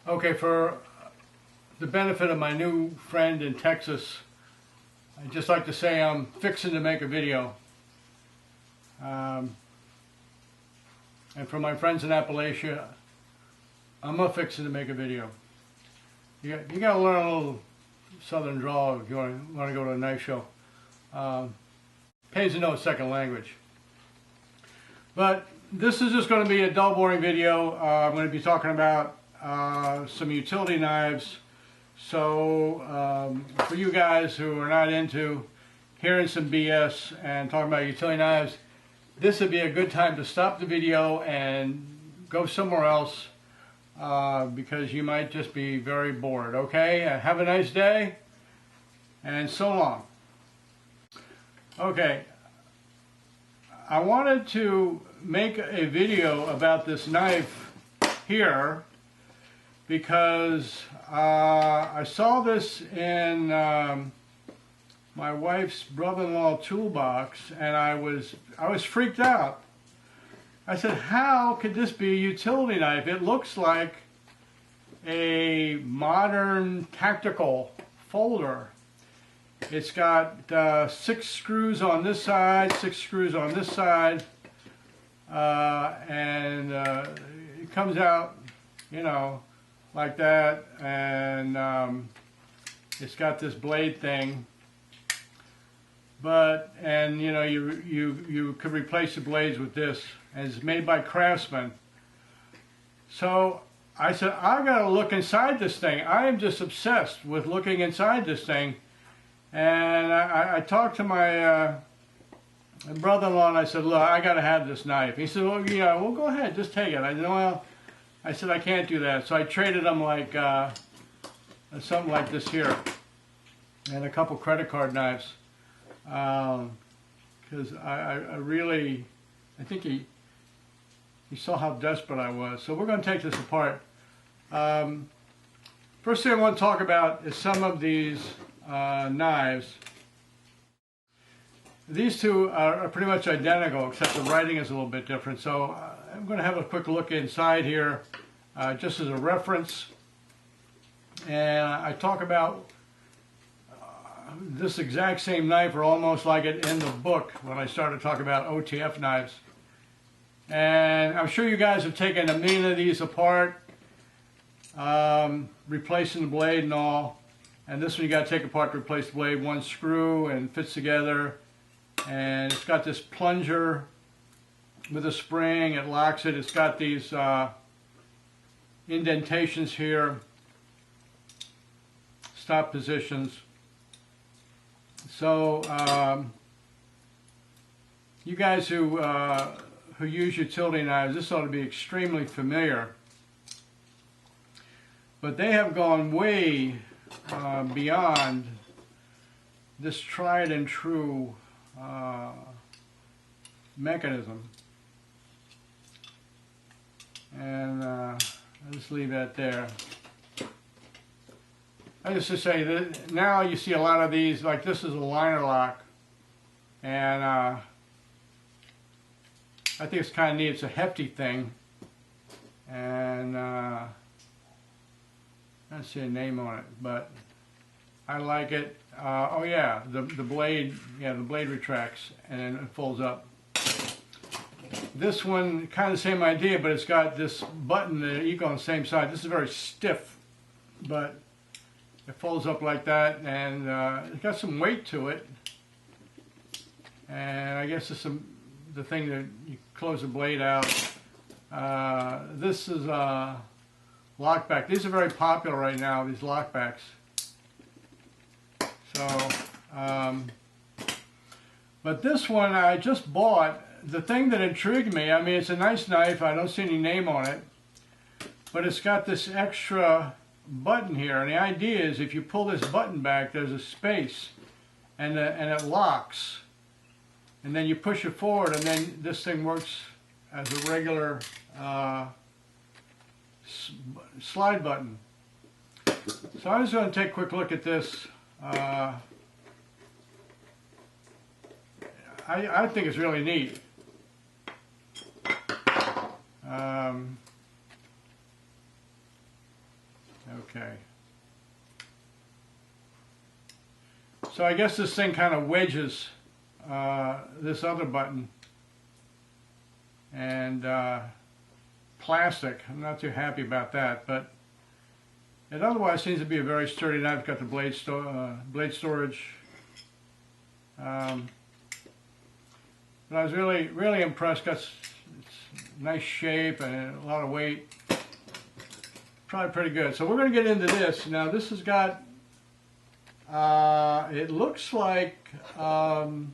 Okay, for the benefit of my new friend in Texas, I'd just like to say I'm fixing to make a video. And for my friends in Appalachia, I'm fixing to make a video. You got to learn a little Southern drawl if you want to go to a knife show. Pays to know a second language. But this is just going to be a dull, boring video. I'm going to be talking about some utility knives. So for you guys who are not into hearing some BS and talking about utility knives, this would be a good time to stop the video and go somewhere else because you might just be very bored. Okay, have a nice day and so long. Okay, I wanted to make a video about this knife here because I saw this in my wife's brother-in-law toolbox, and I was freaked out. I said, how could this be a utility knife? It looks like a modern tactical folder. It's got 6 screws on this side, 6 screws on this side, and it comes out, you know, like that, and it's got this blade thing. But, and you know, you could replace the blades with this, and it's made by Craftsman. So I said, I gotta look inside this thing. I am just obsessed with looking inside this thing. And I talked to my brother-in-law and I said, look, I gotta have this knife. He said, well, yeah, well, go ahead, just take it. I said, well, I said, I can't do that. So I traded him like something like this here, and a couple credit card knives. Because I really, I think he saw how desperate I was. So we're going to take this apart. First thing I want to talk about is some of these knives. These two are pretty much identical, except the writing is a little bit different. So I'm going to have a quick look inside here, just as a reference. And I talk about this exact same knife, or almost like it, in the book when I started talking about OTF knives. And I'm sure you guys have taken a million of these apart, replacing the blade and all. And this one you got to take apart to replace the blade, one screw, and fits together. And it's got this plunger with a spring, it locks it. It's got these indentations here, stop positions. So you guys who use utility knives, this ought to be extremely familiar. But they have gone way beyond this tried and true mechanism. And I'll just leave that there. I just to say that now you see a lot of these, like this is a liner lock, and I think it's kind of neat. It's a hefty thing, and I don't see a name on it, but I like it. Oh yeah, the blade, yeah, the blade retracts and then it folds up. This one, kind of the same idea, but it's got this button that equal on the same side. This is very stiff, but it folds up like that, and it's got some weight to it. And I guess it's the thing that you close the blade out. This is a lockback. These are very popular right now, these lockbacks. So, but this one I just bought. The thing that intrigued me, I mean, it's a nice knife. I don't see any name on it, but it's got this extra button here, and the idea is if you pull this button back, there's a space, and it locks, and then you push it forward, and then this thing works as a regular slide button. So I'm just going to take a quick look at this. I think it's really neat. Okay. So I guess this thing kind of wedges this other button, and plastic. I'm not too happy about that, but it otherwise seems to be a very sturdy knife. Got the blade storage. But I was really impressed. Got it's nice shape and a lot of weight. Probably pretty good. So we're going to get into this now. This has got. It looks like Allen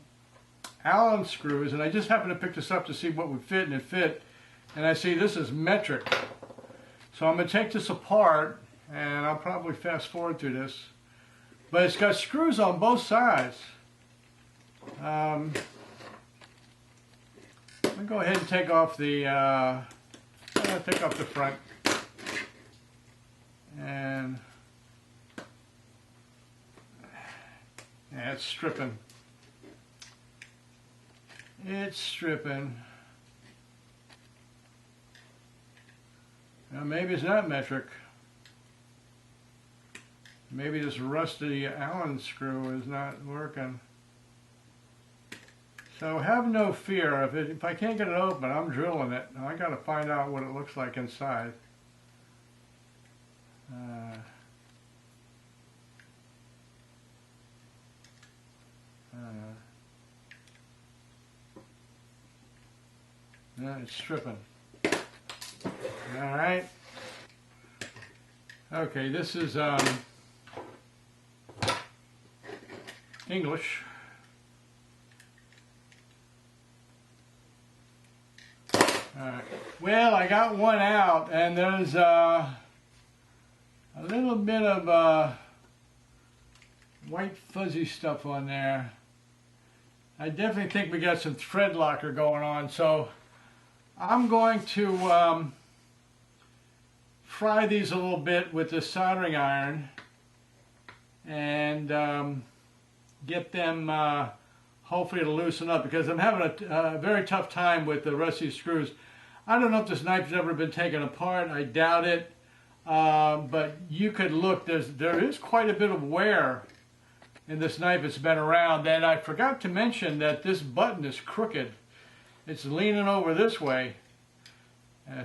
screws, and I just happened to pick this up to see what would fit, and it fit. And I see this is metric. So I'm going to take this apart, and I'll probably fast forward through this. But it's got screws on both sides. Let me go ahead and take off the take off the front. And yeah, it's stripping. It's stripping. Now maybe it's not metric. Maybe this rusty Allen screw is not working. So have no fear. If I can't get it open, I'm drilling it. Now I got to find out what it looks like inside. Yeah, it's stripping. All right. Okay, this is English. All right. Well, I got one out, and there's a little bit of white fuzzy stuff on there. I definitely think we got some thread locker going on, so I'm going to fry these a little bit with the soldering iron and get them hopefully to loosen up, because I'm having a very tough time with the rest of these screws. I don't know if this knife's ever been taken apart. I doubt it. But you could look, there is quite a bit of wear in this knife. It's been around, and I forgot to mention that this button is crooked. It's leaning over this way,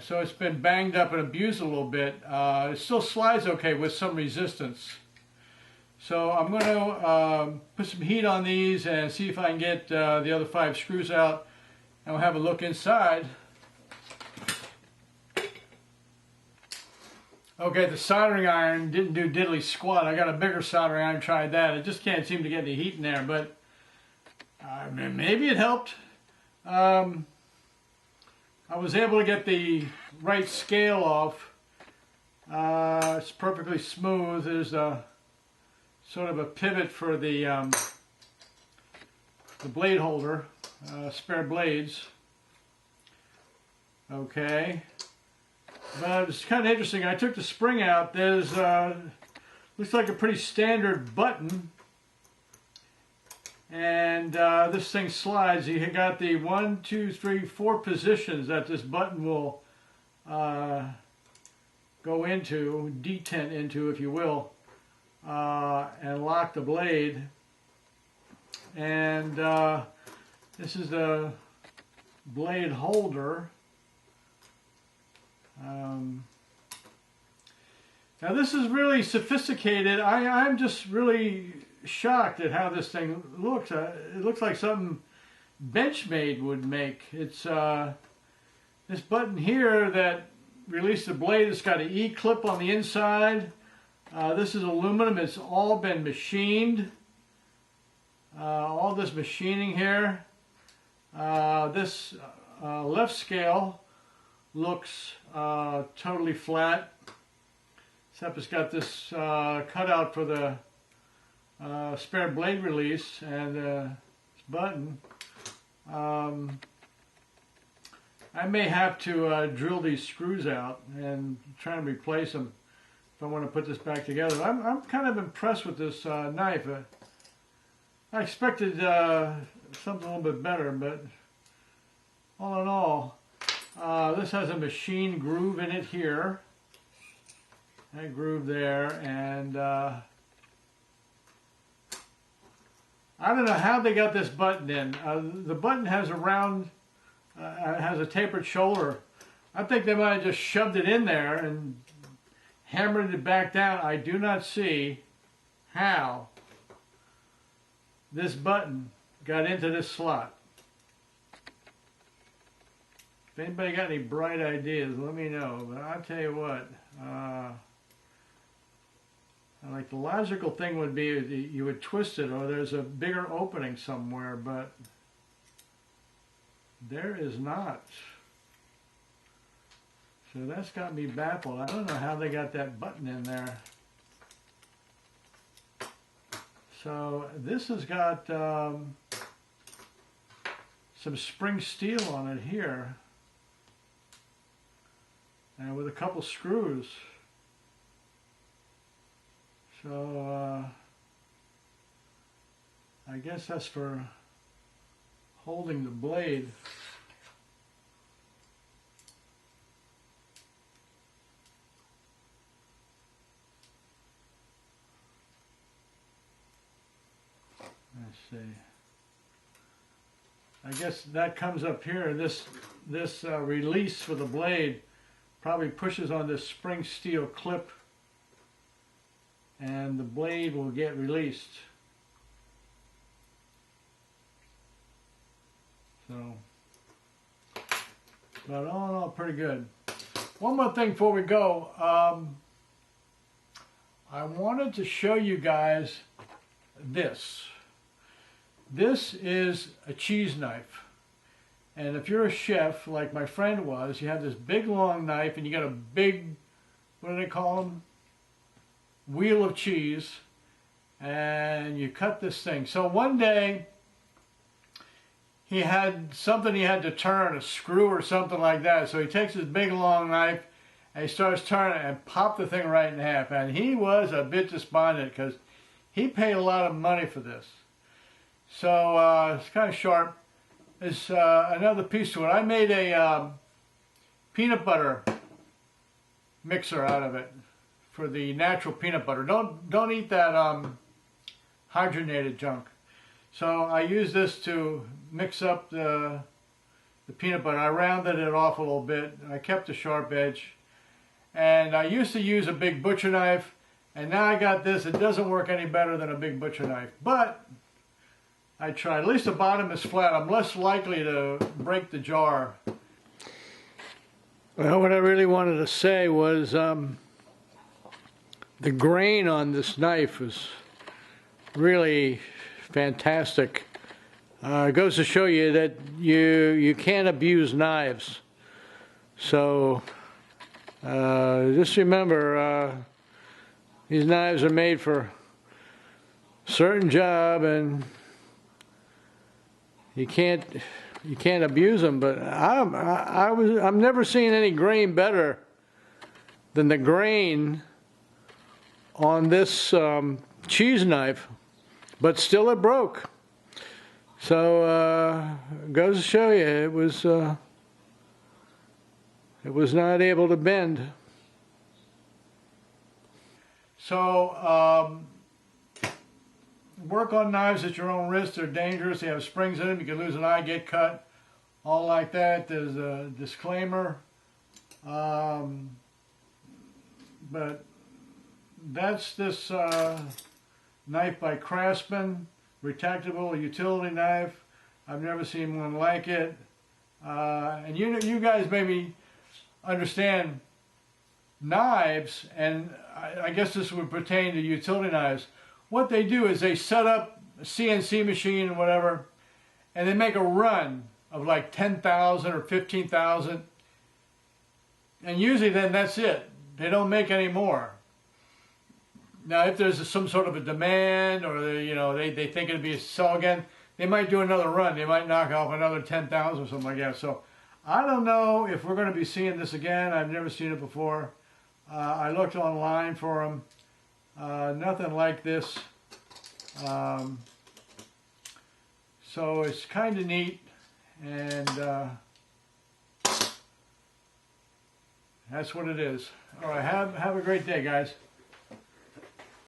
so it's been banged up and abused a little bit. It still slides okay with some resistance. So I'm going to put some heat on these and see if I can get the other 5 screws out, and we'll have a look inside. Okay, the soldering iron didn't do diddly squat. I got a bigger soldering iron, tried that. It just can't seem to get any heat in there, but maybe it helped. I was able to get the right scale off. It's perfectly smooth. There's a sort of a pivot for the blade holder, spare blades. Okay. But it's kind of interesting. I took the spring out. There's looks like a pretty standard button, and this thing slides. You got the 1, 2, 3, 4 positions that this button will go into, detent into, if you will, and lock the blade. And this is the blade holder. Now this is really sophisticated. I'm just really shocked at how this thing looks. It looks like something Benchmade would make. It's this button here that releases the blade. It's got an E-clip on the inside. This is aluminum. It's all been machined. All this machining here. This left scale looks totally flat, except it's got this cutout for the spare blade release and this button. I may have to drill these screws out and try and replace them if I want to put this back together. I'm kind of impressed with this knife. I expected something a little bit better, but all in all, this has a machine groove in it here. that groove there, and I don't know how they got this button in. The button has a round, has a tapered shoulder. I think they might have just shoved it in there and hammered it back down. I do not see how this button got into this slot. If anybody got any bright ideas, let me know. But I'll tell you what, like the logical thing would be you would twist it, or there's a bigger opening somewhere, but there is not. So that's got me baffled. I don't know how they got that button in there. So this has got some spring steel on it here, and with a couple screws. So I guess that's for holding the blade. Let's see. I guess that comes up here. This release for the blade probably pushes on this spring steel clip, and the blade will get released. So, but all in all, pretty good. One more thing before we go. I wanted to show you guys this. This is a cheese knife. And if you're a chef, like my friend was, you have this big long knife and you got a big, what do they call them? Wheel of cheese. And you cut this thing. So one day, he had something he had to turn, a screw or something like that. So he takes his big long knife and he starts turning it and popped the thing right in half. And he was a bit despondent because he paid a lot of money for this. So it's kind of sharp. There's another piece to it. I made a peanut butter mixer out of it for the natural peanut butter. Don't eat that hydrogenated junk. So I used this to mix up the peanut butter. I rounded it off a little bit. I kept the sharp edge. And I used to use a big butcher knife, and now I got this. It doesn't work any better than a big butcher knife, but I tried. At least the bottom is flat. I'm less likely to break the jar. Well, what I really wanted to say was the grain on this knife is really fantastic. It goes to show you that you can't abuse knives. So just remember, these knives are made for a certain job, and you can't abuse them. But I'm never seen any grain better than the grain on this cheese knife, but still it broke. So goes to show you it was not able to bend. So work on knives at your own risk. They're dangerous. They have springs in them. You can lose an eye, get cut, all like that. There's a disclaimer. But that's this knife by Craftsman, retractable utility knife. I've never seen one like it. And you guys maybe understand knives, and I guess this would pertain to utility knives. What they do is they set up a CNC machine or whatever, and they make a run of like 10,000 or 15,000, and usually then that's it. They don't make any more. Now, if there's some sort of a demand, or they think it'd be a sell again, they might do another run. They might knock off another 10,000 or something like that. So I don't know if we're going to be seeing this again. I've never seen it before. I looked online for them. Nothing like this. So it's kind of neat, and That's what it is. All right, have a great day, guys.